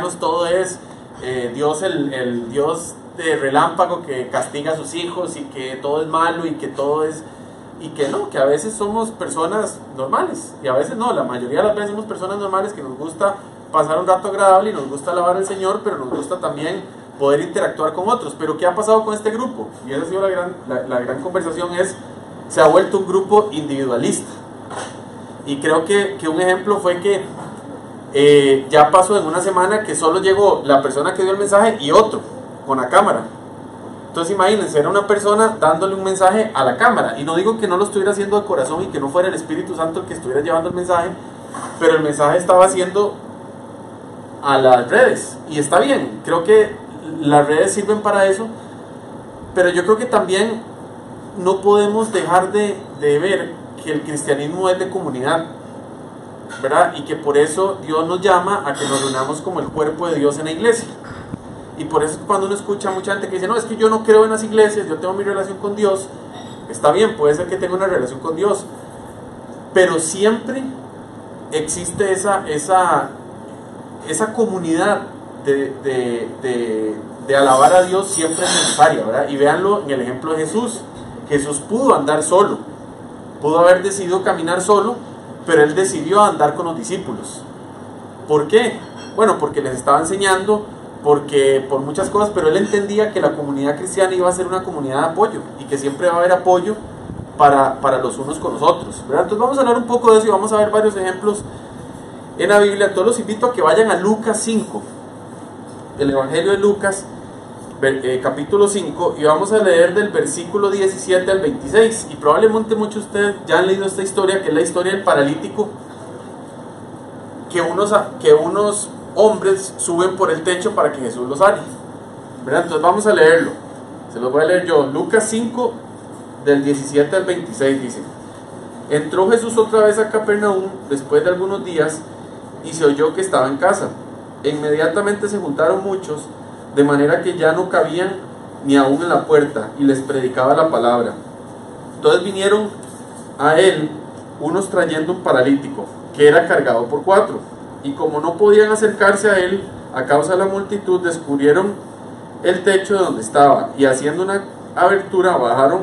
cristianos todo es Dios, el Dios de relámpago que castiga a sus hijos y que todo es malo y que todo es... Y que no, que a veces somos personas normales y a veces no, la mayoría de las veces somos personas normales que nos gusta pasar un rato agradable y nos gusta alabar al Señor, pero nos gusta también poder interactuar con otros. Pero ¿qué ha pasado con este grupo? Y esa ha sido la gran conversación, se ha vuelto un grupo individualista. Y creo que un ejemplo fue que ya pasó en una semana que solo llegó la persona que dio el mensaje y otro con la cámara. Entonces imagínense, era una persona dándole un mensaje a la cámara, y no digo que no lo estuviera haciendo de corazón y que no fuera el Espíritu Santo el que estuviera llevando el mensaje, pero el mensaje estaba haciendo a las redes, y está bien, creo que las redes sirven para eso, pero yo creo que también no podemos dejar de ver que el cristianismo es de comunidad, ¿verdad? Y que por eso Dios nos llama a que nos reunamos como el cuerpo de Dios en la iglesia. Y por eso cuando uno escucha a mucha gente que dice, no, es que yo no creo en las iglesias, yo tengo mi relación con Dios, está bien, puede ser que tenga una relación con Dios, pero siempre existe esa comunidad de alabar a Dios, siempre es necesaria, ¿verdad? Y véanlo en el ejemplo de Jesús. Jesús pudo andar solo, pudo haber decidido caminar solo, pero él decidió andar con los discípulos. ¿Por qué? Bueno, porque les estaba enseñando, porque por muchas cosas, pero él entendía que la comunidad cristiana iba a ser una comunidad de apoyo y que siempre va a haber apoyo para los unos con los otros, ¿verdad? Entonces vamos a hablar un poco de eso y vamos a ver varios ejemplos en la Biblia. Todos los invito a que vayan a Lucas 5, el Evangelio de Lucas, capítulo 5, y vamos a leer del versículo 17 al 26, y probablemente muchos de ustedes ya han leído esta historia, que es la historia del paralítico, que unos hombres suben por el techo para que Jesús los sane, ¿verdad? Entonces vamos a leerlo, se los voy a leer yo. Lucas 5 del 17 al 26 dice: entró Jesús otra vez a Capernaum después de algunos días y se oyó que estaba en casa, e inmediatamente se juntaron muchos, de manera que ya no cabían ni aún en la puerta, y les predicaba la palabra. Entonces vinieron a él unos trayendo un paralítico que era cargado por 4, y como no podían acercarse a él a causa de la multitud, descubrieron el techo de donde estaba, y haciendo una abertura bajaron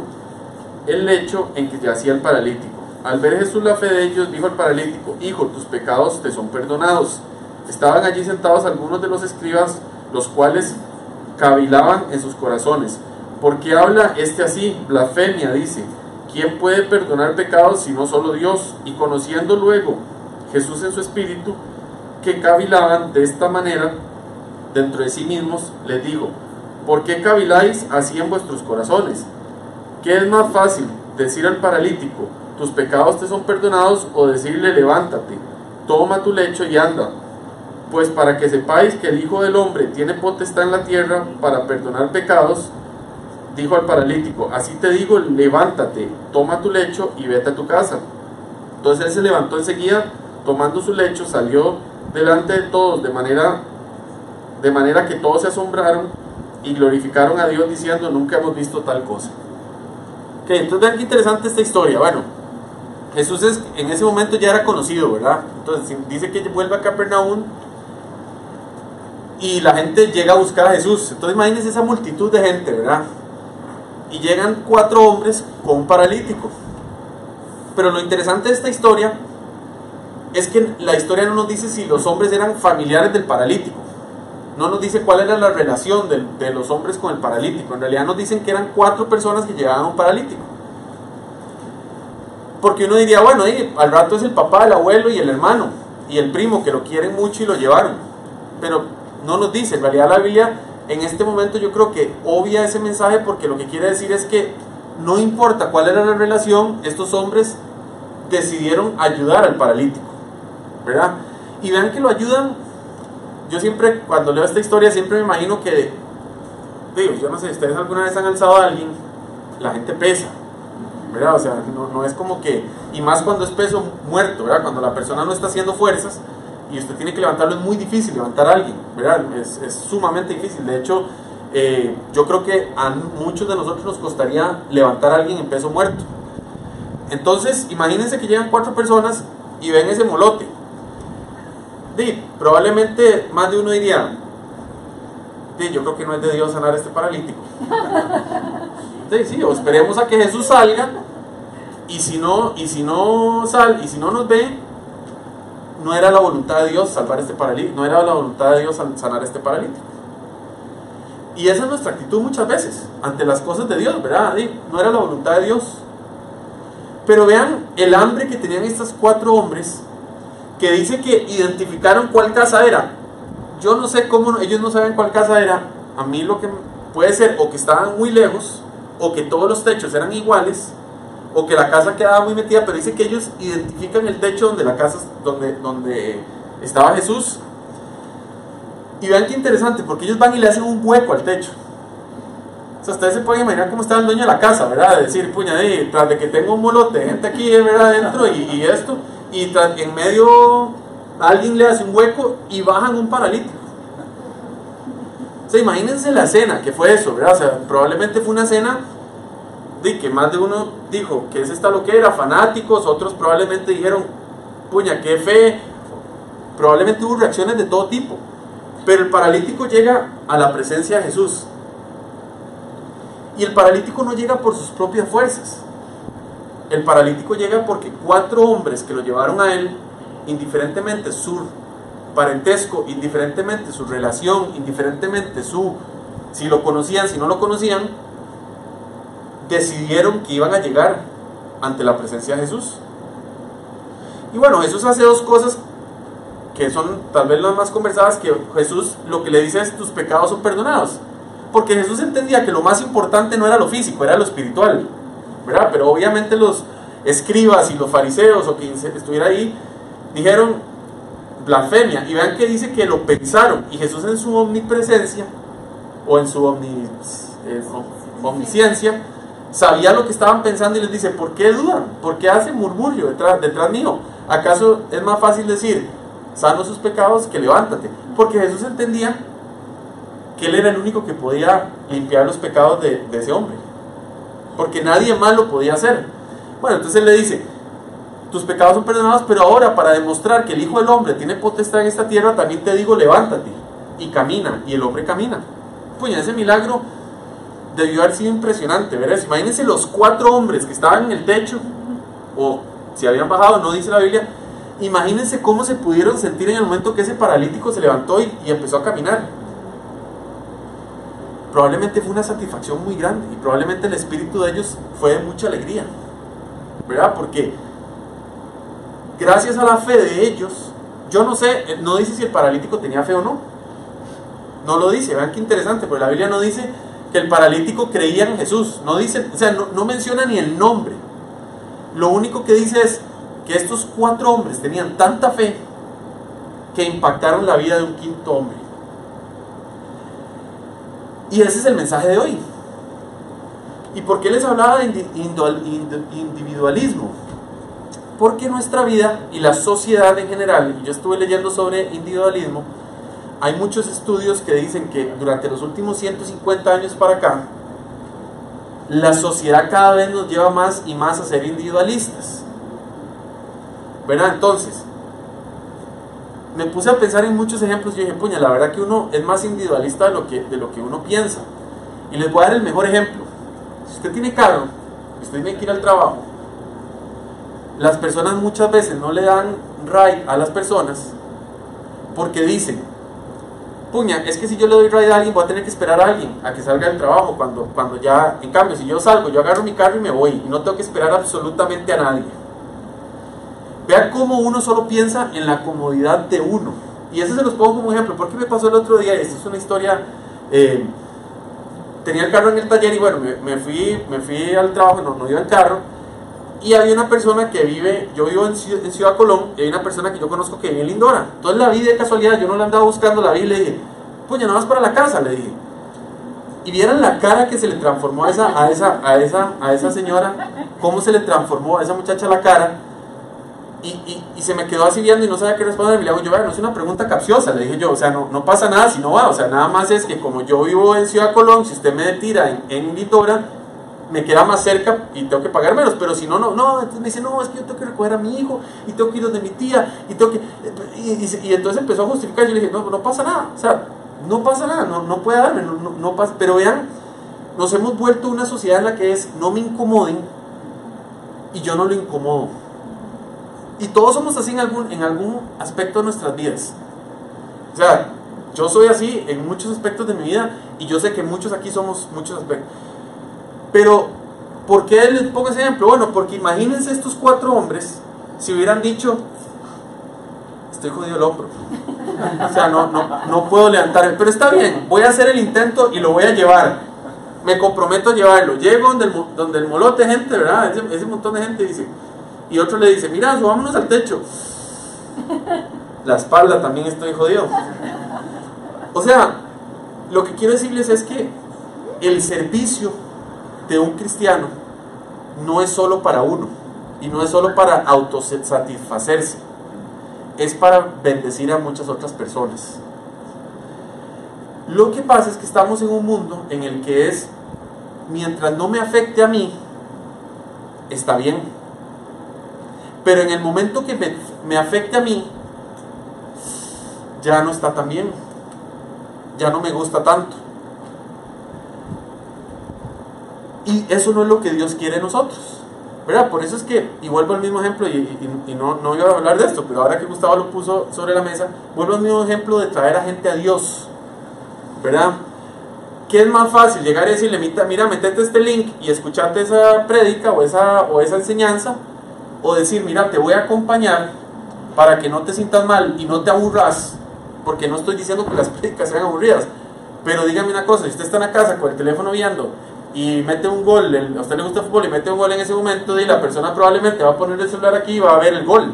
el lecho en que yacía el paralítico. Al ver Jesús la fe de ellos, dijo al paralítico: hijo, tus pecados te son perdonados. Estaban allí sentados algunos de los escribas, los cuales cavilaban en sus corazones: ¿por qué habla este así? Blasfemia, dice. ¿Quién puede perdonar pecados sino solo Dios? Y conociendo luego Jesús en su espíritu que cavilaban de esta manera dentro de sí mismos, les dijo: ¿por qué caviláis así en vuestros corazones? ¿Qué es más fácil, decir al paralítico: tus pecados te son perdonados, o decirle: levántate, toma tu lecho y anda? Pues para que sepáis que el Hijo del Hombre tiene potestad en la tierra para perdonar pecados, dijo al paralítico: así te digo, levántate, toma tu lecho y vete a tu casa. Entonces él se levantó enseguida, tomando su lecho, salió delante de todos, de manera que todos se asombraron y glorificaron a Dios, diciendo: nunca hemos visto tal cosa. Ok, entonces vean qué interesante esta historia. Bueno, Jesús en ese momento ya era conocido, ¿verdad? Entonces dice que vuelve a Capernaum y la gente llega a buscar a Jesús. Entonces imagínense esa multitud de gente, ¿verdad? Y llegan 4 hombres con un paralítico. Pero lo interesante de esta historia es que la historia no nos dice si los hombres eran familiares del paralítico. No nos dice cuál era la relación de los hombres con el paralítico. En realidad nos dicen que eran 4 personas que llevaban a un paralítico. Porque uno diría, bueno, al rato es el papá, el abuelo y el hermano y el primo, que lo quieren mucho y lo llevaron. Pero no nos dice. En realidad la Biblia en este momento yo creo que obvia ese mensaje, porque lo que quiere decir es que no importa cuál era la relación, estos hombres decidieron ayudar al paralítico, ¿verdad? Y vean que lo ayudan. Yo siempre, cuando leo esta historia, siempre me imagino que, digo, yo no sé, ustedes alguna vez han alzado a alguien, la gente pesa, ¿verdad? O sea, no es como que, y más cuando es peso muerto, ¿verdad? Cuando la persona no está haciendo fuerzas y usted tiene que levantarlo, es muy difícil levantar a alguien, ¿verdad? Es sumamente difícil. De hecho, yo creo que a muchos de nosotros nos costaría levantar a alguien en peso muerto. Entonces, imagínense que llegan 4 personas y ven ese molote. probablemente más de uno diría, yo creo que no es de Dios sanar a este paralítico. Sí, o esperemos a que Jesús salga, y si no nos ve, no era la voluntad de Dios salvar a este paralítico, no era la voluntad de Dios sanar a este paralítico. Y esa es nuestra actitud muchas veces ante las cosas de Dios, ¿verdad? No era la voluntad de Dios. Pero vean el hambre que tenían estos 4 hombres, que dice que identificaron cuál casa era. Yo no sé cómo ellos no saben cuál casa era. A mí lo que puede ser o que estaban muy lejos, o que todos los techos eran iguales, o que la casa quedaba muy metida, pero dice que ellos identifican el techo donde la casa, donde estaba Jesús. Y vean qué interesante, porque ellos van y le hacen un hueco al techo. O sea, ustedes se pueden imaginar cómo estaba el dueño de la casa, ¿verdad? De decir, puña, tras de que tengo un molote de gente aquí, ¿verdad? Adentro y esto, y en medio alguien le hace un hueco y bajan un paralítico. O sea, imagínense la escena, que fue eso, ¿verdad? O sea, probablemente fue una escena de que más de uno dijo, ¿qué es esta loquera? Fanáticos, otros probablemente dijeron, puña, qué fe. Probablemente hubo reacciones de todo tipo. Pero el paralítico llega a la presencia de Jesús. Y el paralítico no llega por sus propias fuerzas. El paralítico llega porque 4 hombres que lo llevaron a él, indiferentemente su parentesco, indiferentemente su relación, indiferentemente si lo conocían, si no lo conocían, decidieron que iban a llegar ante la presencia de Jesús. Y bueno, Jesús hace 2 cosas que son tal vez las más conversadas, que Jesús lo que le dice es, tus pecados son perdonados. Porque Jesús entendía que lo más importante no era lo físico, era lo espiritual, ¿verdad? Pero obviamente los escribas y los fariseos, o quien estuviera ahí, dijeron blasfemia. Y vean que dice que lo pensaron, y Jesús en su omnipresencia, o en su omnisciencia, sabía lo que estaban pensando y les dice, ¿por qué dudan? ¿Por qué hacen murmullo detrás mío? ¿Acaso es más fácil decir, sano sus pecados, que levántate? Porque Jesús entendía que él era el único que podía limpiar los pecados de ese hombre, porque nadie más lo podía hacer. Bueno, entonces él le dice, tus pecados son perdonados, pero ahora, para demostrar que el Hijo del Hombre tiene potestad en esta tierra, también te digo, levántate y camina. Y el hombre camina. Pues ese milagro debió haber sido impresionante, ¿verdad? Imagínense los 4 hombres que estaban en el techo, o si habían bajado, no dice la Biblia. Imagínense cómo se pudieron sentir en el momento que ese paralítico se levantó y empezó a caminar. Probablemente fue una satisfacción muy grande, y probablemente el espíritu de ellos fue de mucha alegría, ¿verdad? Porque gracias a la fe de ellos, yo no sé, no dice si el paralítico tenía fe o no. No lo dice, vean qué interesante, porque la Biblia no dice que el paralítico creía en Jesús. No dice, o sea, no menciona ni el nombre. Lo único que dice es que estos 4 hombres tenían tanta fe que impactaron la vida de un 5.º hombre. Y ese es el mensaje de hoy. ¿Y por qué les hablaba de individualismo? Porque nuestra vida y la sociedad en general, y yo estuve leyendo sobre individualismo, hay muchos estudios que dicen que durante los últimos 150 años para acá, la sociedad cada vez nos lleva más y más a ser individualistas, ¿verdad? Entonces, me puse a pensar en muchos ejemplos y dije, puña, la verdad que uno es más individualista de lo que uno piensa. Y les voy a dar el mejor ejemplo. Si usted tiene carro, usted tiene que ir al trabajo, las personas muchas veces no le dan ride a las personas porque dicen, puña, es que si yo le doy ride a alguien voy a tener que esperar a alguien a que salga del trabajo cuando ya, en cambio, si yo salgo, yo agarro mi carro y me voy y no tengo que esperar absolutamente a nadie. Vean cómo uno solo piensa en la comodidad de uno. Y eso se los pongo como ejemplo. ¿Por qué me pasó el otro día? Esto es una historia. Tenía el carro en el taller y bueno, me fui al trabajo, no iba en carro. Y había una persona que vive, yo vivo en Ciudad Colón, y hay una persona que yo conozco que vive en Lindora. Entonces la vi de casualidad, yo no la andaba buscando, la vi y le dije, pues ya no vas para la casa, le dije. Y vieran la cara que se le transformó a esa señora, cómo se le transformó a esa muchacha la cara. Y se me quedó así viendo y no sabía qué responder. Le digo yo, no es una pregunta capciosa, le dije yo, o sea, no pasa nada si no va, o sea, nada más es que como yo vivo en Ciudad Colón, si usted me tira en Lindora, me queda más cerca y tengo que pagar menos, pero si no, entonces me dice, no, es que yo tengo que recoger a mi hijo, y tengo que ir donde mi tía, y tengo que, y entonces empezó a justificar, yo le dije, no pasa nada, o sea, no pasa nada, no puede darme, no pasa, pero vean, nos hemos vuelto una sociedad en la que es, no me incomoden, y yo no lo incomodo, y todos somos así en algún aspecto de nuestras vidas, o sea, yo soy así en muchos aspectos de mi vida, y yo sé que muchos aquí somos muchos aspectos. Pero, ¿por qué les pongo ese ejemplo? Bueno, porque imagínense estos 4 hombres si hubieran dicho, estoy jodido el hombro, o sea, no puedo levantarme, pero está bien, voy a hacer el intento y lo voy a llevar, me comprometo a llevarlo. Llego donde el molote de gente, ¿verdad? Ese montón de gente dice, y otro le dice, mira, subámonos al techo, la espalda también estoy jodido. O sea, lo que quiero decirles es que el servicio de un cristiano no es solo para uno y no es solo para autosatisfacerse, es para bendecir a muchas otras personas. Lo que pasa es que estamos en un mundo en el que es, mientras no me afecte a mí, está bien, pero en el momento que me afecte a mí, ya no está tan bien, ya no me gusta tanto. Y eso no es lo que Dios quiere de nosotros, ¿verdad? Por eso es que, y vuelvo al mismo ejemplo, y no iba a hablar de esto, pero ahora que Gustavo lo puso sobre la mesa, vuelvo al mismo ejemplo de traer a gente a Dios, ¿verdad? ¿Qué es más fácil? Llegar y decirle, mira, metete este link y escucharte esa prédica o esa enseñanza, o decir, mira, te voy a acompañar para que no te sientas mal y no te aburras, porque no estoy diciendo que las prédicas sean aburridas, pero dígame una cosa, si usted está en la casa con el teléfono viendo y mete un gol, a usted le gusta el fútbol y mete un gol en ese momento, y la persona probablemente va a poner el celular aquí y va a ver el gol.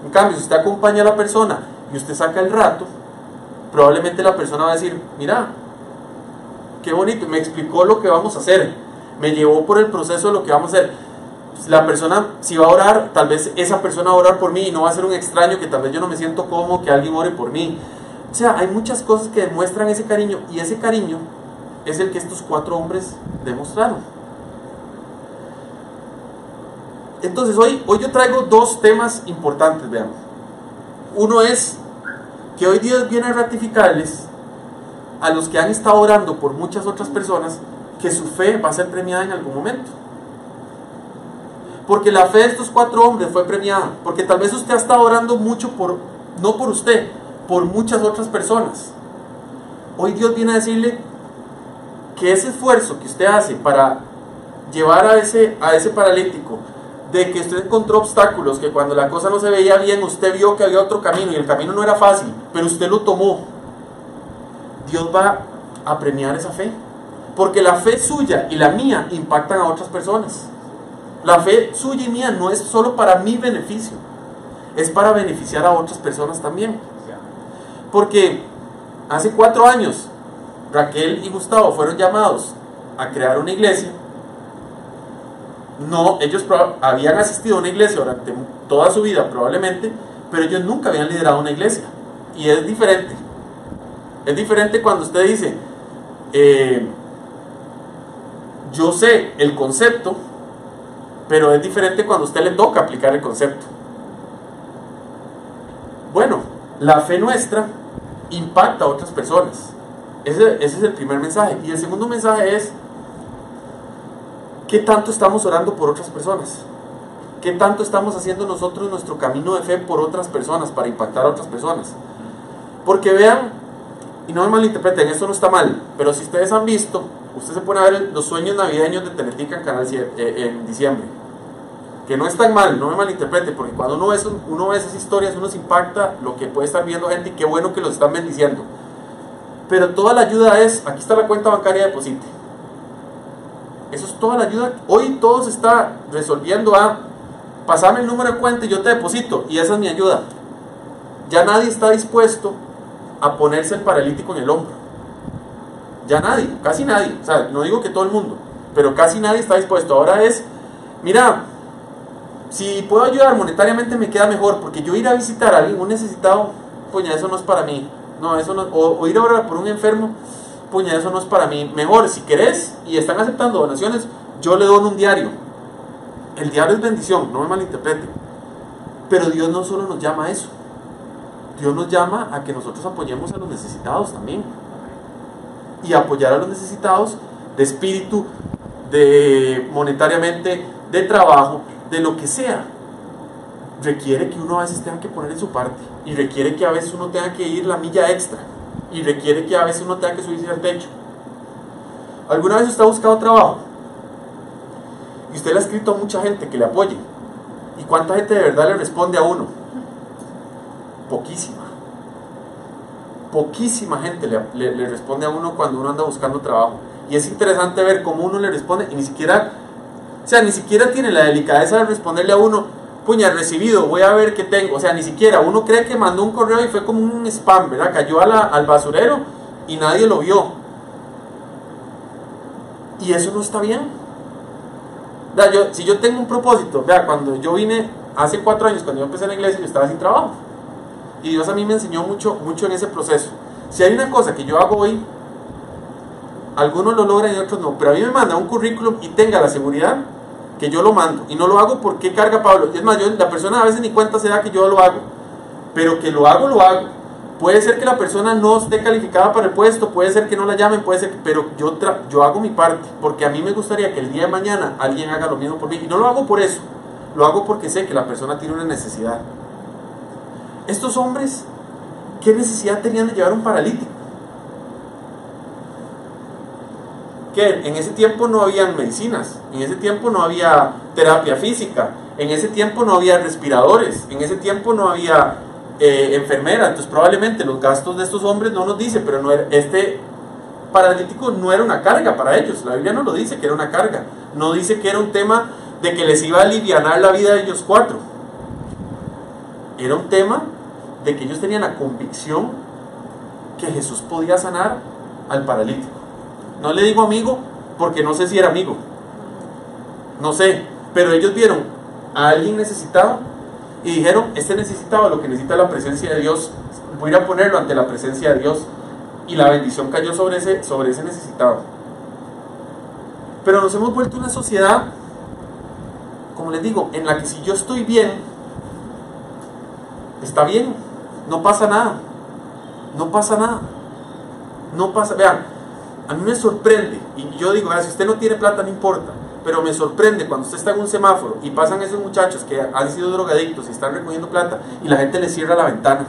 En cambio, si usted acompaña a la persona y usted saca el rato, probablemente la persona va a decir, mira, qué bonito, me explicó lo que vamos a hacer, me llevó por el proceso de lo que vamos a hacer. La persona, si va a orar, tal vez esa persona va a orar por mí y no va a ser un extraño que tal vez yo no me siento cómodo que alguien ore por mí. O sea, hay muchas cosas que demuestran ese cariño, y ese cariño es el que estos 4 hombres demostraron. Entonces hoy yo traigo 2 temas importantes, vean. Uno es que hoy Dios viene a ratificarles a los que han estado orando por muchas otras personas que su fe va a ser premiada en algún momento. Porque la fe de estos 4 hombres fue premiada, porque tal vez usted ha estado orando mucho no por usted, por muchas otras personas. Hoy Dios viene a decirle que ese esfuerzo que usted hace para llevar a ese paralítico, de que usted encontró obstáculos, que cuando la cosa no se veía bien, usted vio que había otro camino, y el camino no era fácil, pero usted lo tomó, Dios va a premiar esa fe, porque la fe suya y la mía impactan a otras personas. La fe suya y mía no es solo para mi beneficio, es para beneficiar a otras personas también. Porque hace 4 años Raquel y Gustavo fueron llamados a crear una iglesia. No, ellos habían asistido a una iglesia durante toda su vida probablemente, pero ellos nunca habían liderado una iglesia. Y es diferente. Es diferente cuando usted dice, yo sé el concepto, pero es diferente cuando a usted le toca aplicar el concepto. Bueno, la fe nuestra impacta a otras personas. Ese es el primer mensaje. Y el segundo mensaje es, ¿qué tanto estamos orando por otras personas? ¿Qué tanto estamos haciendo nosotros nuestro camino de fe por otras personas, para impactar a otras personas? Porque vean, y no me malinterpreten, esto no está mal, pero si ustedes han visto, ustedes se pueden ver los sueños navideños de Teletica en Canal 7, en diciembre, que no es tan mal, no me malinterpreten, porque cuando uno ve esas historias, uno se impacta lo que puede estar viendo gente, y qué bueno que los están bendiciendo. Pero toda la ayuda es, aquí está la cuenta bancaria, deposite. Eso es toda la ayuda. Hoy todo se está resolviendo a, pasame el número de cuenta y yo te deposito, y esa es mi ayuda. Ya nadie está dispuesto a ponerse el paralítico en el hombro. Ya nadie, casi nadie, o sea, no digo que todo el mundo, pero casi nadie está dispuesto. Ahora es, mira, si puedo ayudar monetariamente me queda mejor, porque yo ir a visitar a alguien, un necesitado, puña, eso no es para mí. No, eso no, o ir a orar por un enfermo, puña, eso no es para mí. Mejor, si querés y están aceptando donaciones, yo le dono un diario. El diario es bendición, no me malinterpreten. Pero Dios no solo nos llama a eso. Dios nos llama a que nosotros apoyemos a los necesitados también. Y apoyar a los necesitados de espíritu, de monetariamente, de trabajo, de lo que sea. Requiere que uno a veces tenga que poner en su parte. Y requiere que a veces uno tenga que ir la milla extra. Y requiere que a veces uno tenga que subirse al techo. ¿Alguna vez usted ha buscado trabajo? Y usted le ha escrito a mucha gente que le apoye. ¿Y cuánta gente de verdad le responde a uno? Poquísima. Poquísima gente le responde a uno cuando uno anda buscando trabajo. Y es interesante ver cómo uno le responde y ni siquiera tiene la delicadeza de responderle a uno, puña, recibido, voy a ver qué tengo. O sea, ni siquiera, uno cree que mandó un correo y fue como un spam, ¿verdad? Cayó al basurero y nadie lo vio. Y eso no está bien. Si yo tengo un propósito, vea, cuando yo vine hace 4 años, cuando yo empecé en la iglesia, yo estaba sin trabajo. Y Dios a mí me enseñó mucho en ese proceso. Si hay una cosa que yo hago hoy, algunos lo logran y otros no, pero a mí me manda un currículum y tenga la seguridad que yo lo mando. Y no lo hago porque carga Pablo. Es más, la persona a veces ni cuenta se da que yo lo hago. Pero que lo hago, lo hago. Puede ser que la persona no esté calificada para el puesto, puede ser que no la llamen, puede ser que, pero yo hago mi parte, porque a mí me gustaría que el día de mañana alguien haga lo mismo por mí. Y no lo hago por eso, lo hago porque sé que la persona tiene una necesidad. Estos hombres, ¿qué necesidad tenían de llevar un paralítico? Que en ese tiempo no había medicinas, en ese tiempo no había terapia física, en ese tiempo no había respiradores, en ese tiempo no había enfermera. Entonces probablemente los gastos de estos hombres no nos dice, pero no era, este paralítico no era una carga para ellos. La Biblia no lo dice que era una carga, no dice que era un tema de que les iba a alivianar la vida de ellos 4. Era un tema de que ellos tenían la convicción que Jesús podía sanar al paralítico. No le digo amigo porque no sé si era amigo, no sé, pero ellos vieron a alguien necesitado y dijeron, este necesitaba lo que necesita la presencia de Dios, voy a ir a ponerlo ante la presencia de Dios, y la bendición cayó sobre ese necesitado. Pero nos hemos vuelto una sociedad, como les digo, en la que si yo estoy bien, está bien, no pasa nada, no pasa nada, no pasa. Vean, a mí me sorprende, y yo digo, si usted no tiene plata no importa, pero me sorprende cuando usted está en un semáforo y pasan esos muchachos que han sido drogadictos y están recogiendo plata y la gente les cierra la ventana.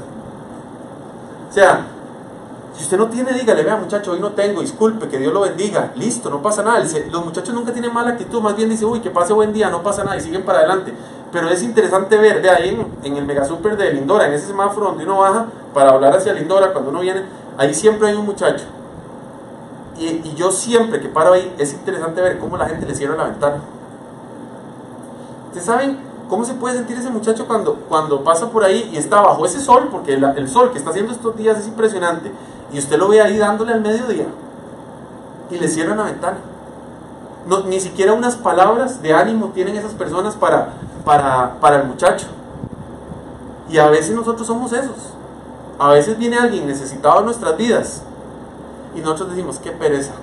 O sea, si usted no tiene, dígale, vea muchacho, hoy no tengo, disculpe, que Dios lo bendiga, listo, no pasa nada. Los muchachos nunca tienen mala actitud, más bien dicen, uy, que pase buen día, no pasa nada, y siguen para adelante. Pero es interesante ver, vea, ahí en el megasuper de Lindora, en ese semáforo donde uno baja para hablar hacia Lindora, cuando uno viene, ahí siempre hay un muchacho. Y yo siempre que paro ahí, es interesante ver cómo la gente le cierra la ventana. ¿Ustedes saben cómo se puede sentir ese muchacho cuando pasa por ahí y está bajo ese sol? Porque el sol que está haciendo estos días es impresionante. Y usted lo ve ahí dándole al mediodía y le cierran la ventana. No, ni siquiera unas palabras de ánimo tienen esas personas para el muchacho. Y a veces nosotros somos esos. A veces viene alguien necesitado en nuestras vidas y nosotros decimos, qué pereza,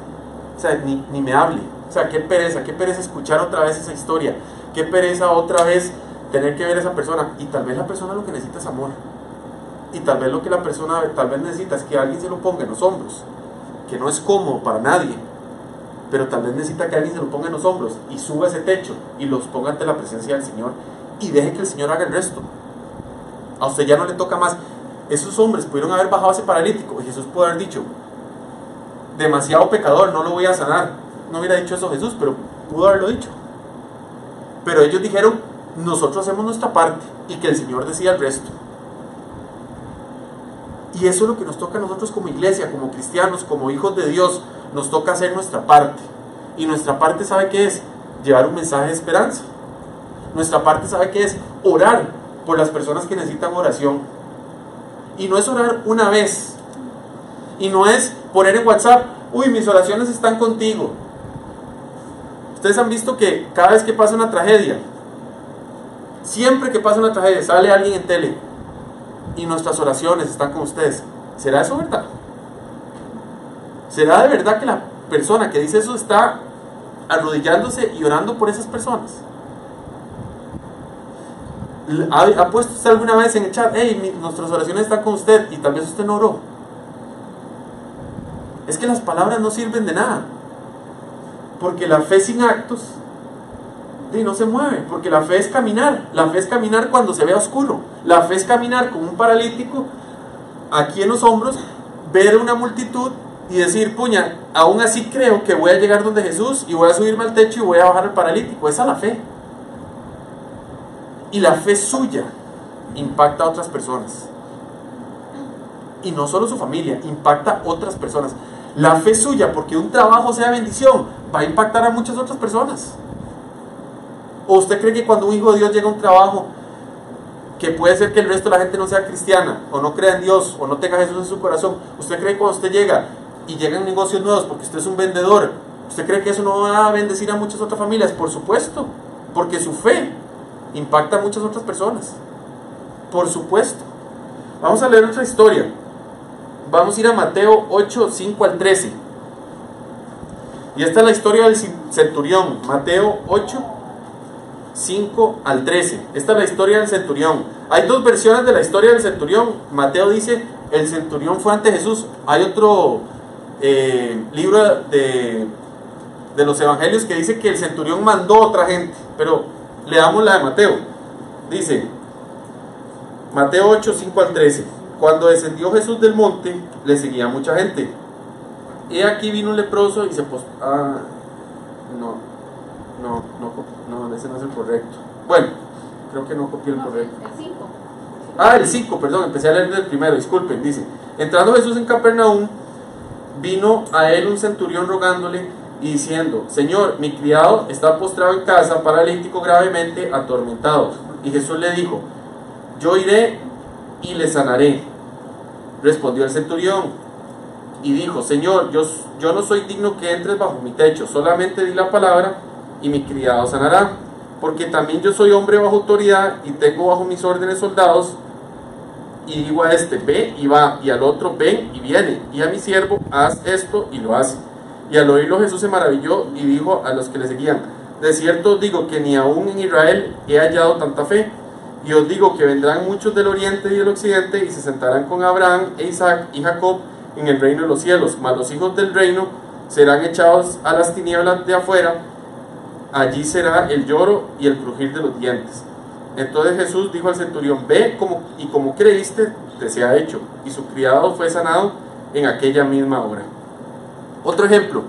o sea, ni me hable, o sea, qué pereza escuchar otra vez esa historia, qué pereza otra vez tener que ver a esa persona. Y tal vez la persona lo que necesita es amor, y tal vez lo que la persona tal vez necesita es que alguien se lo ponga en los hombros, que no es cómodo para nadie, pero tal vez necesita que alguien se lo ponga en los hombros y suba ese techo y los ponga ante la presencia del Señor y deje que el Señor haga el resto. A usted ya no le toca más. Esos hombres pudieron haber bajado a ese paralítico y Jesús pudo haber dicho, demasiado pecador, no lo voy a sanar. No hubiera dicho eso Jesús, pero pudo haberlo dicho. Pero ellos dijeron, nosotros hacemos nuestra parte y que el Señor decida el resto. Y eso es lo que nos toca a nosotros como iglesia, como cristianos, como hijos de Dios. Nos toca hacer nuestra parte. Y nuestra parte, ¿sabe qué es? Llevar un mensaje de esperanza. Nuestra parte, ¿sabe qué es? Orar por las personas que necesitan oración. Y no es orar una vez. Y no es poner en WhatsApp, uy, mis oraciones están contigo. Ustedes han visto que cada vez que pasa una tragedia, siempre que pasa una tragedia, sale alguien en tele y nuestras oraciones están con ustedes. ¿Será eso verdad? ¿Será de verdad que la persona que dice eso está arrodillándose y orando por esas personas? ¿Ha puesto usted alguna vez en el chat, hey, nuestras oraciones están con usted, y tal vez usted no oró? Es que las palabras no sirven de nada, porque la fe sin actos no se mueve, porque la fe es caminar. La fe es caminar cuando se vea oscuro. La fe es caminar con un paralítico aquí en los hombros, ver una multitud y decir, puña, aún así creo que voy a llegar donde Jesús y voy a subirme al techo y voy a bajar al paralítico. Esa es la fe. Y la fe suya impacta a otras personas. Y no solo su familia, impacta a otras personas. La fe suya, porque un trabajo sea bendición, va a impactar a muchas otras personas. ¿O usted cree que cuando un hijo de Dios llega a un trabajo, que puede ser que el resto de la gente no sea cristiana, o no crea en Dios, o no tenga a Jesús en su corazón, usted cree que cuando usted llega y llegan negocios nuevos porque usted es un vendedor, usted cree que eso no va a bendecir a muchas otras familias? Por supuesto, porque su fe impacta a muchas otras personas. Por supuesto. Vamos a leer otra historia. Vamos a ir a Mateo 8, 5 al 13. Y esta es la historia del centurión. Mateo 8, 5 al 13. Esta es la historia del centurión. Hay dos versiones de la historia del centurión. Mateo dice, el centurión fue ante Jesús. Hay otro libro de los evangelios que dice que el centurión mandó a otra gente. Pero leamos la de Mateo. Dice, Mateo 8, 5 al 13. Cuando descendió Jesús del monte, le seguía mucha gente. He aquí vino un leproso y se postó. No, ese no es el correcto. Bueno, creo que no copié el correcto. El 5. El 5, perdón, empecé a leer del primero, disculpen. Dice, entrando Jesús en Capernaum, vino a él un centurión rogándole y diciendo, Señor, mi criado está postrado en casa, paralítico, gravemente atormentado. Y Jesús le dijo, yo iré y le sanaré. Respondió el centurión y dijo, Señor, yo no soy digno que entres bajo mi techo, solamente di la palabra y mi criado sanará, porque también yo soy hombre bajo autoridad y tengo bajo mis órdenes soldados, y digo a este, ve y va, y al otro, ven y viene, y a mi siervo, haz esto, y lo hace. Y al oírlo Jesús se maravilló y dijo a los que le seguían, de cierto os digo que ni aún en Israel he hallado tanta fe. Y os digo que vendrán muchos del oriente y del occidente y se sentarán con Abraham e Isaac y Jacob en el reino de los cielos, mas los hijos del reino serán echados a las tinieblas de afuera. Allí será el lloro y el crujir de los dientes. Entonces Jesús dijo al centurión, ve y como creíste, te sea hecho. Y su criado fue sanado en aquella misma hora. Otro ejemplo,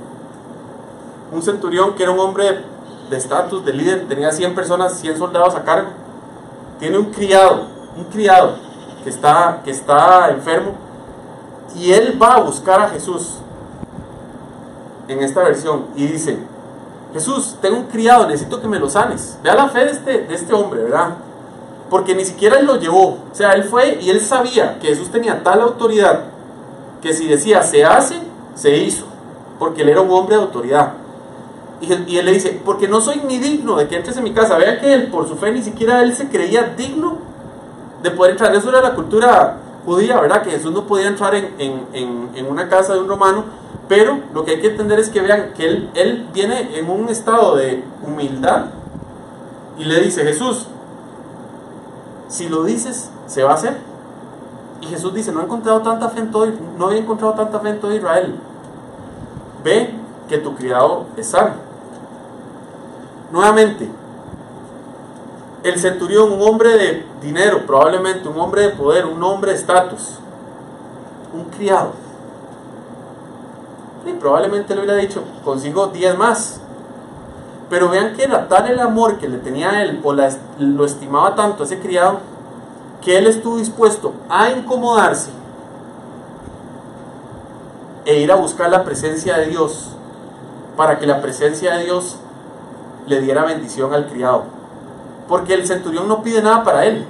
un centurión que era un hombre de estatus, de líder, tenía 100 personas, 100 soldados a cargo. Tiene un criado que está enfermo, y él va a buscar a Jesús en esta versión y dice, Jesús, tengo un criado, necesito que me lo sanes. Vea la fe de este hombre, ¿verdad? Porque ni siquiera él lo llevó. O sea, él fue y él sabía que Jesús tenía tal autoridad que si decía se hace, se hizo, porque él era un hombre de autoridad. Y él le dice, porque no soy ni digno de que entres en mi casa. Vea que él, por su fe, ni siquiera él se creía digno de poder entrar. Eso era la cultura judía, ¿verdad? Que Jesús no podía entrar en una casa de un romano. Pero lo que hay que entender es que vean que él viene en un estado de humildad y le dice, Jesús, si lo dices, se va a hacer. Y Jesús dice, no había encontrado tanta fe en todo Israel. Ve que tu criado es sano. Nuevamente, el centurión, un hombre de dinero, probablemente un hombre de poder, un hombre de estatus, un criado, y probablemente le hubiera dicho, consigo 10 más. Pero vean que era tal el amor que le tenía a él, o lo estimaba tanto a ese criado, que él estuvo dispuesto a incomodarse e ir a buscar la presencia de Dios, para que la presencia de Dios le diera bendición al criado. Porque el centurión no pide nada para él,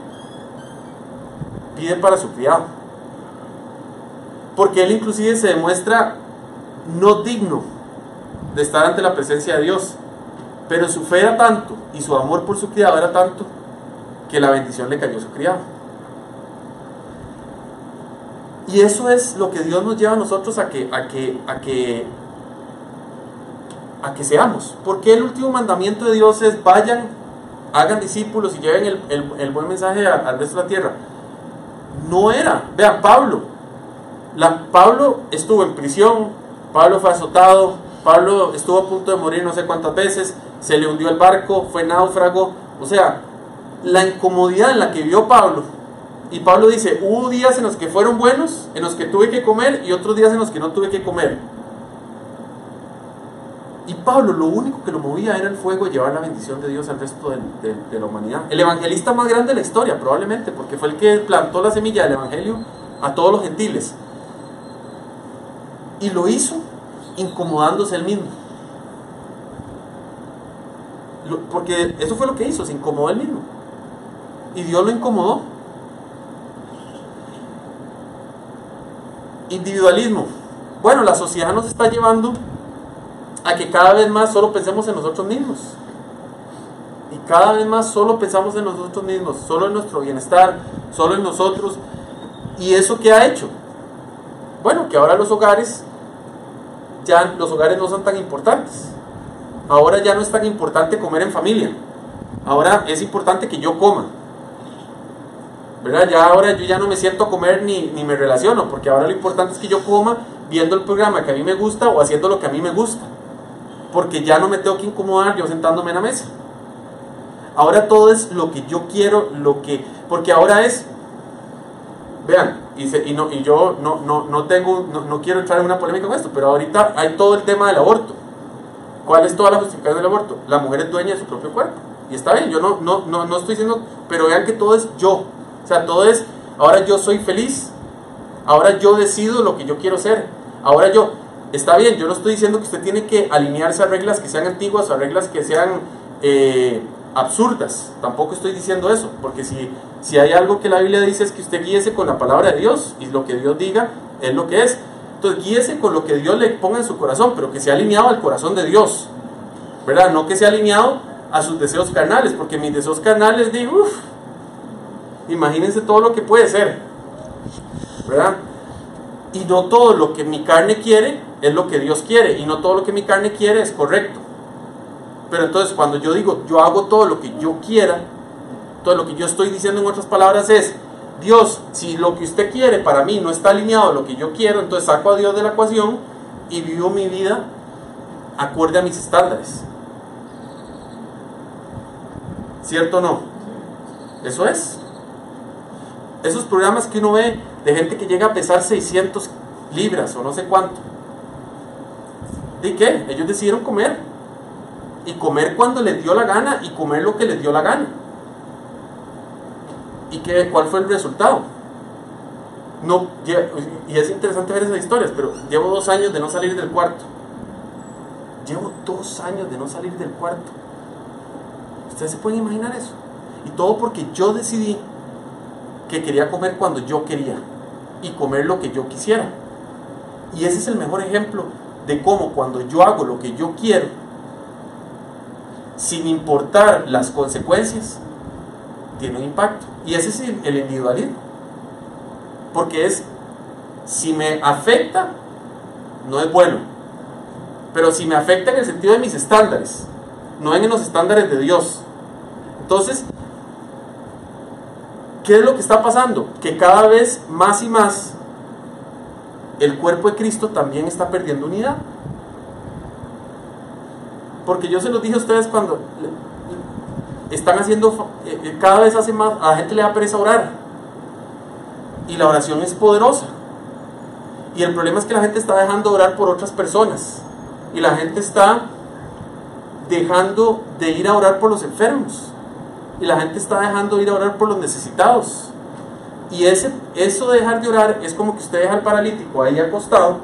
pide para su criado. Porque él inclusive se demuestra no digno de estar ante la presencia de Dios, pero su fe era tanto y su amor por su criado era tanto que la bendición le cayó a su criado. Y eso es lo que Dios nos lleva a nosotros a a que seamos. Porque el último mandamiento de Dios es: vayan, hagan discípulos y lleven el buen mensaje al resto de la tierra. No era, vean, Pablo estuvo en prisión, Pablo fue azotado, Pablo estuvo a punto de morir no sé cuántas veces, se le hundió el barco, fue náufrago. O sea, la incomodidad en la que vivió Pablo. Y Pablo dice: hubo días en los que fueron buenos, en los que tuve que comer, y otros días en los que no tuve que comer. Y Pablo, lo único que lo movía era el fuego, llevar la bendición de Dios al resto de la humanidad. El evangelista más grande de la historia, probablemente, porque fue el que plantó la semilla del evangelio a todos los gentiles. Y lo hizo incomodándose él mismo. Porque eso fue lo que hizo, se incomodó él mismo. Y Dios lo incomodó. Individualismo. Bueno, la sociedad nos está llevando a que cada vez más solo pensemos en nosotros mismos. Y cada vez más solo pensamos en nosotros mismos, solo en nuestro bienestar, solo en nosotros. ¿Y eso qué ha hecho? Bueno, que ahora los hogares no son tan importantes. Ahora ya no es tan importante comer en familia. Ahora es importante que yo coma, ¿verdad? Ya ahora yo ya no me siento a comer ni me relaciono, porque ahora lo importante es que yo coma viendo el programa que a mí me gusta o haciendo lo que a mí me gusta, porque ya no me tengo que incomodar yo sentándome en la mesa. Ahora todo es lo que yo quiero, porque ahora es, vean, yo no quiero entrar en una polémica con esto, pero ahorita hay todo el tema del aborto. ¿Cuál es toda la justificación del aborto? La mujer es dueña de su propio cuerpo, y está bien, yo no estoy diciendo, pero vean que todo es yo. O sea, todo es, ahora yo soy feliz, ahora yo decido lo que yo quiero ser, ahora yo, está bien, yo no estoy diciendo que usted tiene que alinearse a reglas que sean antiguas o a reglas que sean absurdas, tampoco estoy diciendo eso, porque si hay algo que la Biblia dice es que usted guíese con la palabra de Dios, y lo que Dios diga es lo que es. Entonces guíese con lo que Dios le ponga en su corazón, pero que sea alineado al corazón de Dios, ¿verdad? No que sea alineado a sus deseos carnales, porque mis deseos carnales, digo, imagínense todo lo que puede ser, ¿verdad? Y no todo lo que mi carne quiere es lo que Dios quiere, y no todo lo que mi carne quiere es correcto. Pero entonces cuando yo digo, yo hago todo lo que yo quiera, todo lo que yo estoy diciendo en otras palabras es: Dios, si lo que usted quiere para mí no está alineado a lo que yo quiero, entonces saco a Dios de la ecuación y vivo mi vida acorde a mis estándares. ¿Cierto o no? Eso es. Esos programas que uno ve de gente que llega a pesar 600 libras o no sé cuánto. ¿De qué? Ellos decidieron comer. Y comer cuando les dio la gana y comer lo que les dio la gana. ¿Y cuál fue el resultado? Y es interesante ver esas historias, pero llevo 2 años de no salir del cuarto. Llevo 2 años de no salir del cuarto. ¿Ustedes se pueden imaginar eso? Y todo porque yo decidí que quería comer cuando yo quería y comer lo que yo quisiera. Y ese es el mejor ejemplo de cómo cuando yo hago lo que yo quiero, sin importar las consecuencias, tiene un impacto. Y ese es el individualismo, porque si me afecta, no es bueno, pero si me afecta en el sentido de mis estándares, no en los estándares de Dios. Entonces, ¿qué es lo que está pasando? Que cada vez más y más el cuerpo de Cristo también está perdiendo unidad. Porque yo se los dije a ustedes cuando están haciendo, cada vez hace más, a la gente le da pereza orar. Y la oración es poderosa. Y el problema es que la gente está dejando de orar por otras personas. Y la gente está dejando de ir a orar por los enfermos. Y la gente está dejando de ir a orar por los necesitados. Y eso de dejar de orar es como que usted deja al paralítico ahí acostado.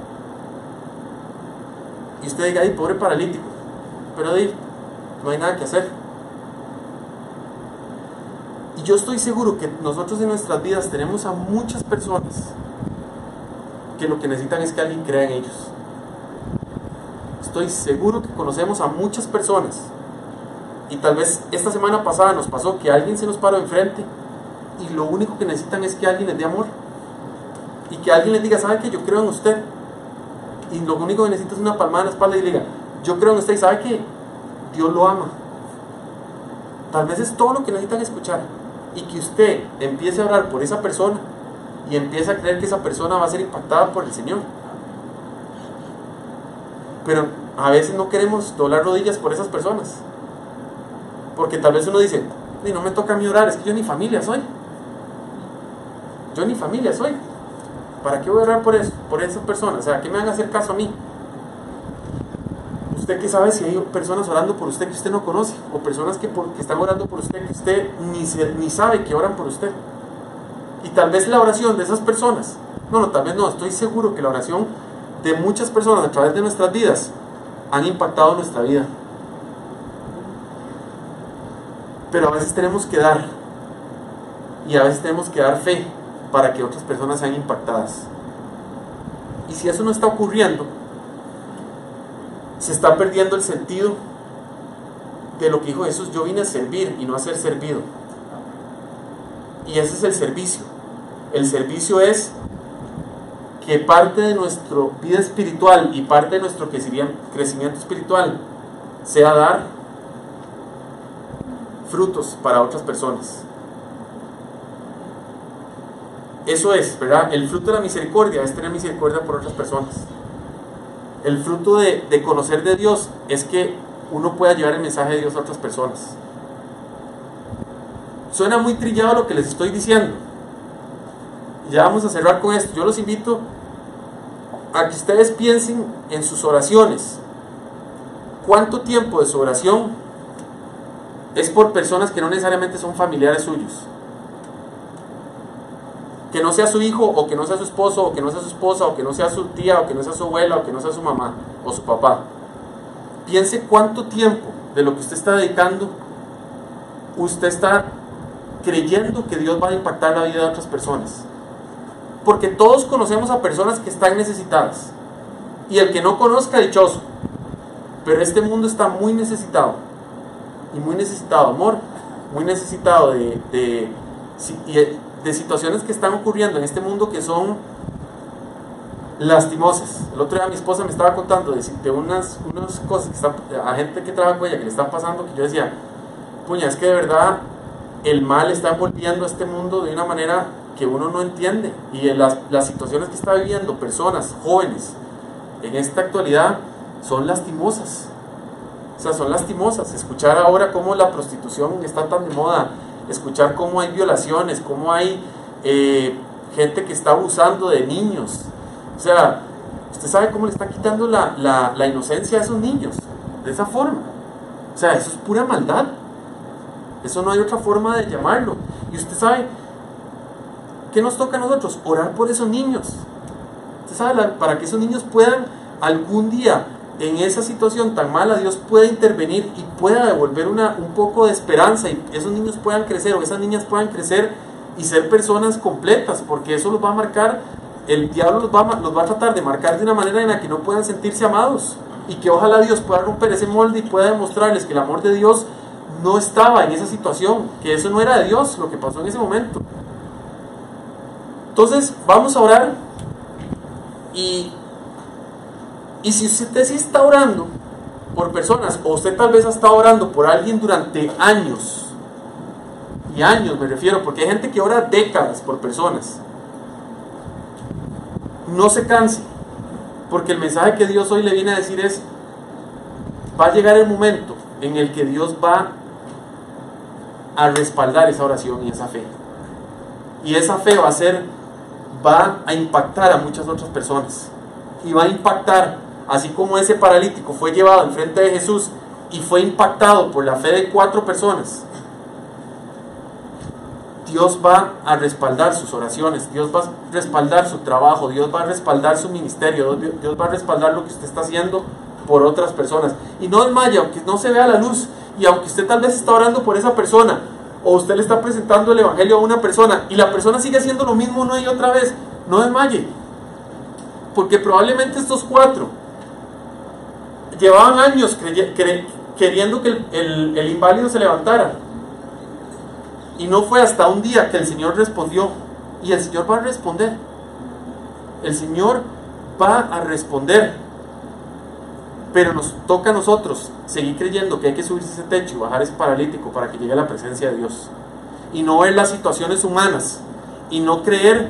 Y usted diga: ay, pobre paralítico. Pero no hay nada que hacer. Y yo estoy seguro que nosotros en nuestras vidas tenemos a muchas personas que lo que necesitan es que alguien crea en ellos. Estoy seguro que conocemos a muchas personas, y tal vez esta semana pasada nos pasó que alguien se nos paró enfrente y lo único que necesitan es que alguien les dé amor, y que alguien les diga: ¿sabe qué? Yo creo en usted. Y lo único que necesita es una palmada en la espalda y le diga: yo creo en usted y sabe que Dios lo ama. Tal vez es todo lo que necesitan escuchar. Y que usted empiece a orar por esa persona y empiece a creer que esa persona va a ser impactada por el Señor. Pero a veces no queremos doblar rodillas por esas personas, porque tal vez uno dice, no me toca a mí orar, es que yo ni familia soy. Yo ni familia soy. ¿Para qué voy a orar por eso, por esas personas? O sea, ¿qué me van a hacer caso a mí? ¿Usted qué sabe si hay personas orando por usted que usted no conoce? O personas que están orando por usted que usted ni sabe que oran por usted. Y tal vez la oración de esas personas, tal vez no, estoy seguro que la oración de muchas personas a través de nuestras vidas han impactado nuestra vida. Pero a veces tenemos que dar, y a veces tenemos que dar fe para que otras personas sean impactadas. Y si eso no está ocurriendo, se está perdiendo el sentido de lo que dijo Jesús: yo vine a servir y no a ser servido. Y ese es el servicio. El servicio es que parte de nuestra vida espiritual y parte de nuestro crecimiento espiritual sea dar frutos para otras personas. Eso es, ¿verdad? El fruto de la misericordia es tener misericordia por otras personas. El fruto de conocer de Dios es que uno pueda llevar el mensaje de Dios a otras personas. Suena muy trillado lo que les estoy diciendo. Ya vamos a cerrar con esto. Yo los invito a que ustedes piensen en sus oraciones. ¿Cuánto tiempo de su oración es por personas que no necesariamente son familiares suyos? Que no sea su hijo, o que no sea su esposo, o que no sea su esposa, o que no sea su tía, o que no sea su abuela, o que no sea su mamá o su papá. Piense cuánto tiempo de lo que usted está dedicando usted está creyendo que Dios va a impactar la vida de otras personas. Porque todos conocemos a personas que están necesitadas, y el que no conozca, dichoso. Pero este mundo está muy necesitado, y muy necesitado de amor, muy necesitado de situaciones que están ocurriendo en este mundo que son lastimosas. El otro día mi esposa me estaba contando de unas cosas que están, a gente que trabaja con ella, que le están pasando, que yo decía, puña, es que de verdad el mal está envolviendo a este mundo de una manera que uno no entiende. Y las situaciones que está viviendo personas jóvenes en esta actualidad son lastimosas. O sea, son lastimosas. Escuchar ahora cómo la prostitución está tan de moda, escuchar cómo hay violaciones, cómo hay gente que está abusando de niños. O sea, usted sabe cómo le está quitando la inocencia a esos niños, de esa forma. O sea, eso es pura maldad. Eso no hay otra forma de llamarlo. Y usted sabe, ¿qué nos toca a nosotros? Orar por esos niños. Usted sabe, para que esos niños puedan algún día, en esa situación tan mala, Dios pueda intervenir y pueda devolver un poco de esperanza, y esos niños puedan crecer, o esas niñas puedan crecer y ser personas completas, porque eso los va a marcar, el diablo los va a tratar de marcar de una manera en la que no puedan sentirse amados, y que ojalá Dios pueda romper ese molde y pueda demostrarles que el amor de Dios no estaba en esa situación, que eso no era de Dios lo que pasó en ese momento. Entonces vamos a orar, y si usted sí está orando por personas, o usted tal vez ha estado orando por alguien durante años, y años me refiero, porque hay gente que ora décadas por personas, no se canse, porque el mensaje que Dios hoy le viene a decir es: va a llegar el momento en el que Dios va a respaldar esa oración y esa fe, y esa fe va a impactar a muchas otras personas, y va a impactar, así como ese paralítico fue llevado enfrente de Jesús y fue impactado por la fe de 4 personas. Dios va a respaldar sus oraciones, Dios va a respaldar su trabajo, Dios va a respaldar su ministerio, Dios va a respaldar lo que usted está haciendo por otras personas. Y no desmaye, aunque no se vea la luz, y aunque usted tal vez está orando por esa persona, o usted le está presentando el evangelio a una persona y la persona sigue haciendo lo mismo una y otra vez, no desmaye, porque probablemente estos 4 llevaban años queriendo que el inválido se levantara, y no fue hasta un día que el Señor respondió. Y el Señor va a responder. El Señor va a responder. Pero nos toca a nosotros seguir creyendo que hay que subirse ese techo y bajar ese paralítico para que llegue a la presencia de Dios. Y no ver las situaciones humanas. Y no creer,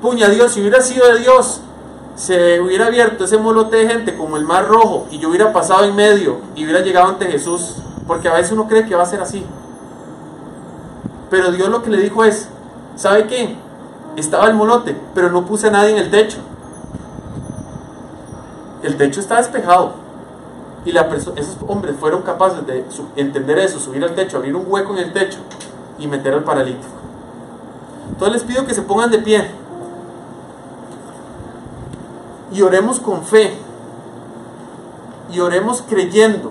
puña Dios, si hubiera sido de Dios, se hubiera abierto ese molote de gente como el Mar Rojo y yo hubiera pasado en medio y hubiera llegado ante Jesús. Porque a veces uno cree que va a ser así. Pero Dios lo que le dijo es, ¿sabe qué? Estaba el molote, pero no puse a nadie en el techo. El techo está despejado. Y esos hombres fueron capaces de entender eso, subir al techo, abrir un hueco en el techo y meter al paralítico. Entonces les pido que se pongan de pie y oremos con fe y oremos creyendo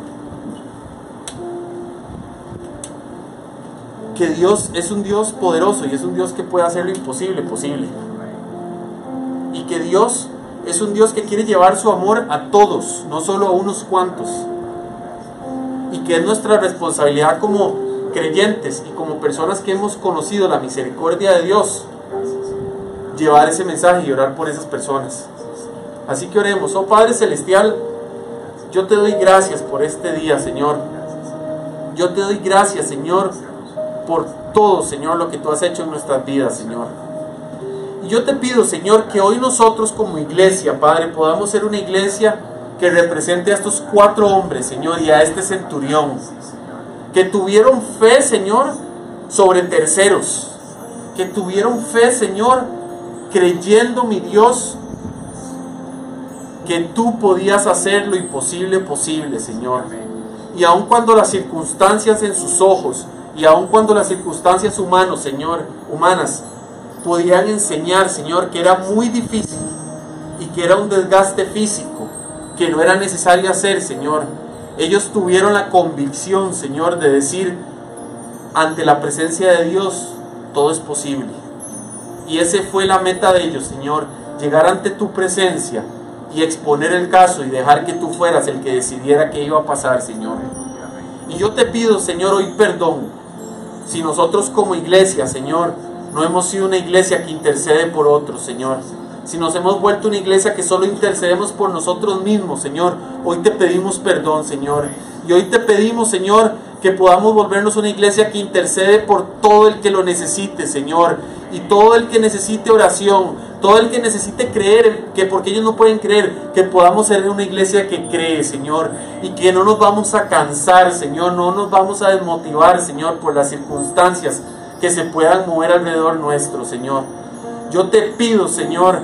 que Dios es un Dios poderoso y es un Dios que puede hacer lo imposible posible, y que Dios es un Dios que quiere llevar su amor a todos, no solo a unos cuantos, y que es nuestra responsabilidad como creyentes y como personas que hemos conocido la misericordia de Dios, llevar ese mensaje y orar por esas personas. Así que oremos. Oh Padre Celestial, yo te doy gracias por este día, Señor. Yo te doy gracias, Señor, por todo, Señor, lo que tú has hecho en nuestras vidas, Señor. Y yo te pido, Señor, que hoy nosotros como iglesia, Padre, podamos ser una iglesia que represente a estos 4 hombres, Señor, y a este centurión, que tuvieron fe, Señor, sobre terceros, que tuvieron fe, Señor, creyendo, mi Dios, que tú podías hacer lo imposible posible, Señor. Y aun cuando las circunstancias en sus ojos, y aun cuando las circunstancias humanas, Señor, podían enseñar, Señor, que era muy difícil y que era un desgaste físico, que no era necesario hacer, Señor, ellos tuvieron la convicción, Señor, de decir, ante la presencia de Dios, todo es posible. Y esa fue la meta de ellos, Señor, llegar ante tu presencia y exponer el caso y dejar que tú fueras el que decidiera qué iba a pasar, Señor. Y yo te pido, Señor, hoy perdón si nosotros como iglesia, Señor, no hemos sido una iglesia que intercede por otros, Señor. Si nos hemos vuelto una iglesia que solo intercedemos por nosotros mismos, Señor, hoy te pedimos perdón, Señor. Y hoy te pedimos, Señor, que podamos volvernos una iglesia que intercede por todo el que lo necesite, Señor. Y todo el que necesite oración, todo el que necesite creer, que porque ellos no pueden creer, que podamos ser una iglesia que cree, Señor. Y que no nos vamos a cansar, Señor, no nos vamos a desmotivar, Señor, por las circunstancias que se puedan mover alrededor nuestro, Señor. Yo te pido, Señor,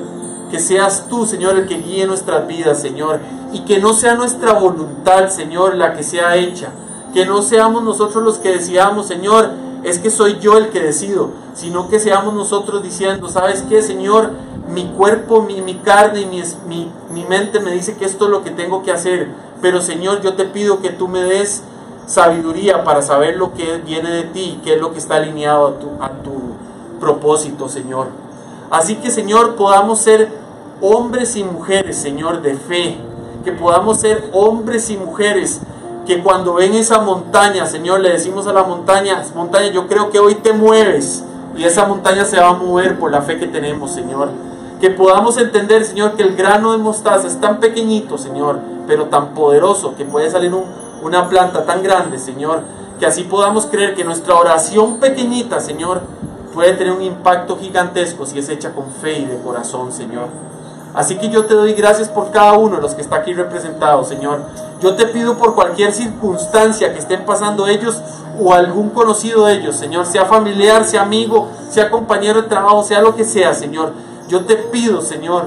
que seas tú, Señor, el que guíe nuestras vidas, Señor, y que no sea nuestra voluntad, Señor, la que sea hecha, que no seamos nosotros los que decidamos, Señor, es que soy yo el que decido, sino que seamos nosotros diciendo, ¿sabes qué, Señor? Mi cuerpo, mi carne y mi mente me dice que esto es lo que tengo que hacer, pero, Señor, yo te pido que tú me des sabiduría para saber lo que viene de ti, qué es lo que está alineado a tu propósito, Señor. Así que, Señor, podamos ser hombres y mujeres, Señor, de fe, que podamos ser hombres y mujeres que cuando ven esa montaña, Señor, le decimos a la montaña, montaña, yo creo que hoy te mueves, y esa montaña se va a mover por la fe que tenemos, Señor. Que podamos entender, Señor, que el grano de mostaza es tan pequeñito, Señor, pero tan poderoso, que puede salir una planta tan grande, Señor, que así podamos creer que nuestra oración pequeñita, Señor, puede tener un impacto gigantesco si es hecha con fe y de corazón, Señor. Así que yo te doy gracias por cada uno de los que está aquí representado, Señor. Yo te pido por cualquier circunstancia que estén pasando ellos o algún conocido de ellos, Señor, sea familiar, sea amigo, sea compañero de trabajo, sea lo que sea, Señor. Yo te pido, Señor,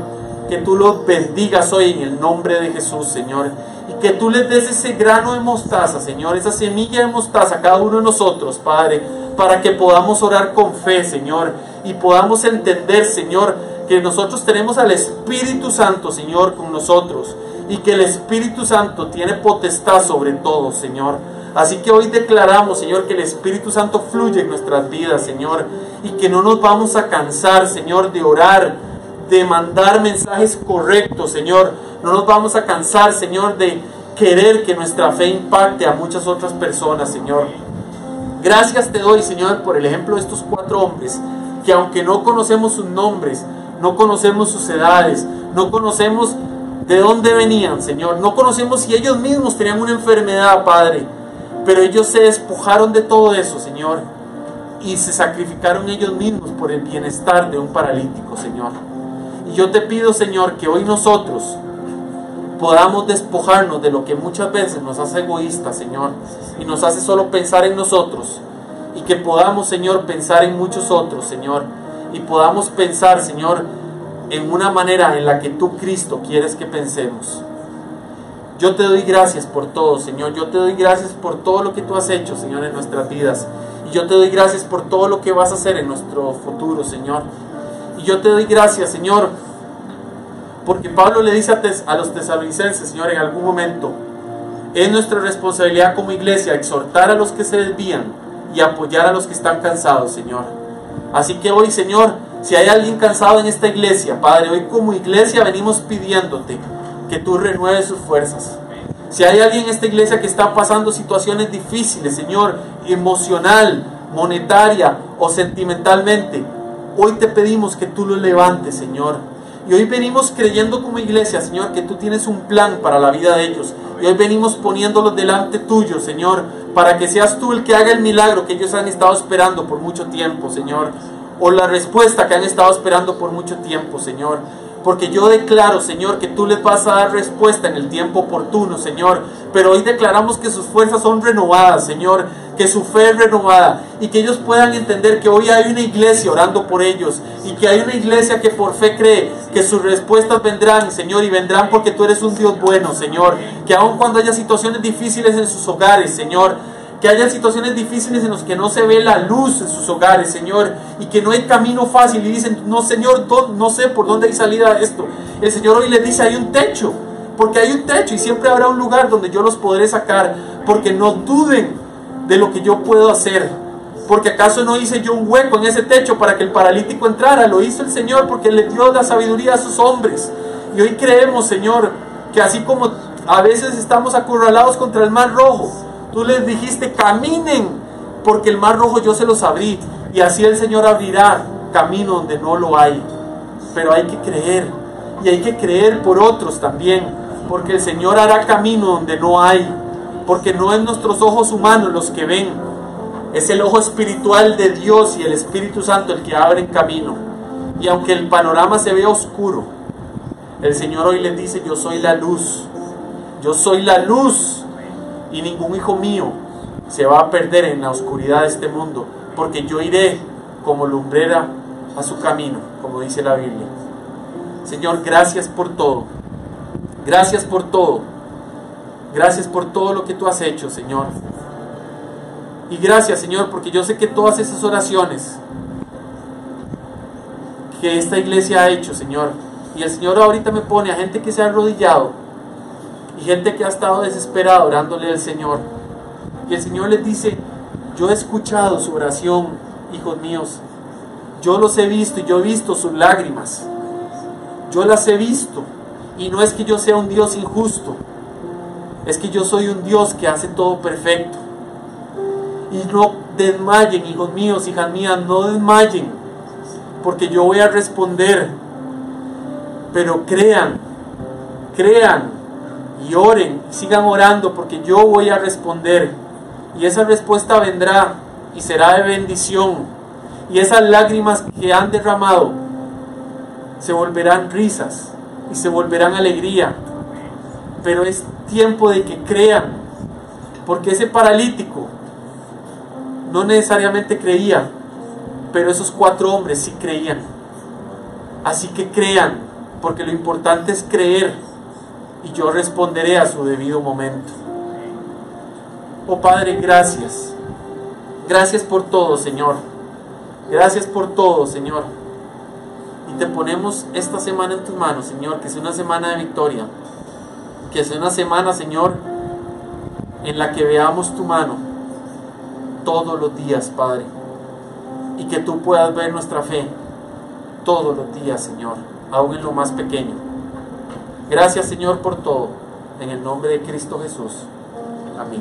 que tú los bendigas hoy en el nombre de Jesús, Señor. Y que tú les des ese grano de mostaza, Señor, esa semilla de mostaza a cada uno de nosotros, Padre, para que podamos orar con fe, Señor, y podamos entender, Señor, que nosotros tenemos al Espíritu Santo, Señor, con nosotros, y que el Espíritu Santo tiene potestad sobre todo, Señor. Así que hoy declaramos, Señor, que el Espíritu Santo fluye en nuestras vidas, Señor, y que no nos vamos a cansar, Señor, de orar, de mandar mensajes correctos, Señor. No nos vamos a cansar, Señor, de querer que nuestra fe impacte a muchas otras personas, Señor. Gracias te doy, Señor, por el ejemplo de estos 4 hombres, que aunque no conocemos sus nombres, no conocemos sus edades, no conocemos de dónde venían, Señor. No conocemos si ellos mismos tenían una enfermedad, Padre, pero ellos se despojaron de todo eso, Señor, y se sacrificaron ellos mismos por el bienestar de un paralítico, Señor. Y yo te pido, Señor, que hoy nosotros podamos despojarnos de lo que muchas veces nos hace egoístas, Señor, y nos hace solo pensar en nosotros, y que podamos, Señor, pensar en muchos otros, Señor, y podamos pensar, Señor, en una manera en la que tú, Cristo, quieres que pensemos. Yo te doy gracias por todo, Señor. Yo te doy gracias por todo lo que tú has hecho, Señor, en nuestras vidas. Y yo te doy gracias por todo lo que vas a hacer en nuestro futuro, Señor. Y yo te doy gracias, Señor, porque Pablo le dice a los tesalonicenses, Señor, en algún momento, es nuestra responsabilidad como iglesia exhortar a los que se desvían y apoyar a los que están cansados, Señor. Así que hoy, Señor, si hay alguien cansado en esta iglesia, Padre, hoy como iglesia venimos pidiéndote que tú renueves sus fuerzas. Si hay alguien en esta iglesia que está pasando situaciones difíciles, Señor, emocional, monetaria o sentimentalmente, hoy te pedimos que tú lo levantes, Señor. Y hoy venimos creyendo como iglesia, Señor, que tú tienes un plan para la vida de ellos. Y hoy venimos poniéndolos delante tuyo, Señor, para que seas tú el que haga el milagro que ellos han estado esperando por mucho tiempo, Señor. O la respuesta que han estado esperando por mucho tiempo, Señor. Porque yo declaro, Señor, que tú les vas a dar respuesta en el tiempo oportuno, Señor. Pero hoy declaramos que sus fuerzas son renovadas, Señor. Que su fe es renovada. Y que ellos puedan entender que hoy hay una iglesia orando por ellos. Y que hay una iglesia que por fe cree que sus respuestas vendrán, Señor. Y vendrán porque tú eres un Dios bueno, Señor. Que aun cuando haya situaciones difíciles en sus hogares, Señor, que haya situaciones difíciles en las que no se ve la luz en sus hogares, Señor, y que no hay camino fácil, y dicen, no, Señor, no sé por dónde hay salida a esto. El Señor hoy les dice, hay un techo, porque hay un techo, y siempre habrá un lugar donde yo los podré sacar, porque no duden de lo que yo puedo hacer. Porque acaso no hice yo un hueco en ese techo para que el paralítico entrara. Lo hizo el Señor porque le dio la sabiduría a sus hombres. Y hoy creemos, Señor, que así como a veces estamos acorralados contra el mar rojo, tú les dijiste, caminen, porque el mar rojo yo se los abrí. Y así el Señor abrirá camino donde no lo hay. Pero hay que creer. Y hay que creer por otros también. Porque el Señor hará camino donde no hay. Porque no es nuestros ojos humanos los que ven. Es el ojo espiritual de Dios y el Espíritu Santo el que abre camino. Y aunque el panorama se vea oscuro, el Señor hoy les dice, yo soy la luz. Yo soy la luz. Y ningún hijo mío se va a perder en la oscuridad de este mundo, porque yo iré como lumbrera a su camino, como dice la Biblia. Señor, gracias por todo. Gracias por todo. Gracias por todo lo que tú has hecho, Señor. Y gracias, Señor, porque yo sé que todas esas oraciones que esta iglesia ha hecho, Señor, y el Señor ahorita me pone a gente que se ha arrodillado, y gente que ha estado desesperada orándole al Señor. Y el Señor les dice, yo he escuchado su oración, hijos míos. Yo los he visto y yo he visto sus lágrimas. Yo las he visto. Y no es que yo sea un Dios injusto. Es que yo soy un Dios que hace todo perfecto. Y no desmayen, hijos míos, hijas mías, no desmayen. Porque yo voy a responder. Pero crean y oren, y sigan orando, porque yo voy a responder, y esa respuesta vendrá y será de bendición, y esas lágrimas que han derramado se volverán risas y se volverán alegría. Pero es tiempo de que crean, porque ese paralítico no necesariamente creía, pero esos 4 hombres sí creían. Así que crean, porque lo importante es creer, y yo responderé a su debido momento. Oh Padre, gracias. Gracias por todo, Señor. Gracias por todo, Señor. Y te ponemos esta semana en tus manos, Señor, que sea una semana de victoria. Que sea una semana, Señor, en la que veamos tu mano todos los días, Padre. Y que tú puedas ver nuestra fe todos los días, Señor, aún en lo más pequeño. Gracias, Señor, por todo. En el nombre de Cristo Jesús. Amén.